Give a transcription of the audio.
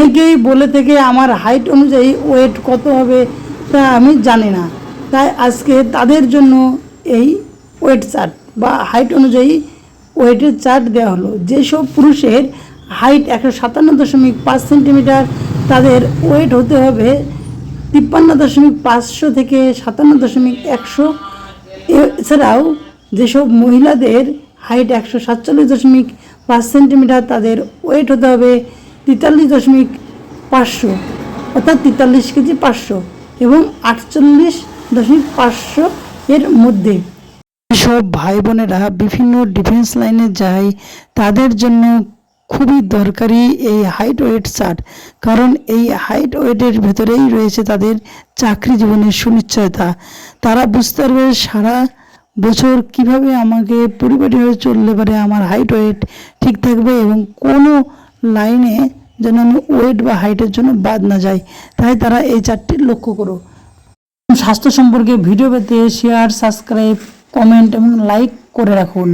অনেকেই বলে থেকে আমার হাইট অনুযায়ী ওয়েট কত হবে তা আমি জানি না, তাই আজকে তাদের জন্য এই ওয়েট চার্ট বা হাইট অনুযায়ী ওয়েটের চার্ট দেওয়া হলো। যেসব পুরুষের হাইট 157.5 সেন্টিমিটার, তাদের ওয়েট হতে হবে 53.500 থেকে 57.100। এছাড়াও যেসব মহিলাদের হাইট 147.5 সেন্টিমিটার, তাদের ওয়েট হতে হবে 43.500 অর্থাৎ 43 কেজি 500 এবং 48.500 এর মধ্যে। সব ভাই বোনেরা বিভিন্ন ডিফেন্স লাইনে যায়, তাদের জন্য খুবই দরকারি এই হাইট ওয়েট চার্ট, কারণ এই হাইট ওয়েটের ভেতরেই রয়েছে তাদের চাকরি জীবনের সুনিশ্চয়তা। তারা বুঝতে পারবে সারা বছর কিভাবে আমাকে পরিপাটিভাবে চললে পারে আমার হাইট ওয়েট ঠিক থাকবে এবং কোনো লাইনে যেন আমি ওয়েট বা হাইটের জন্য বাদ না যাই। তাই তারা এই চার্টটি লক্ষ্য করো। স্বাস্থ্য সম্পর্কে ভিডিও পেতে শেয়ার, সাবস্ক্রাইব, কমেন্ট এবং লাইক করে রাখুন।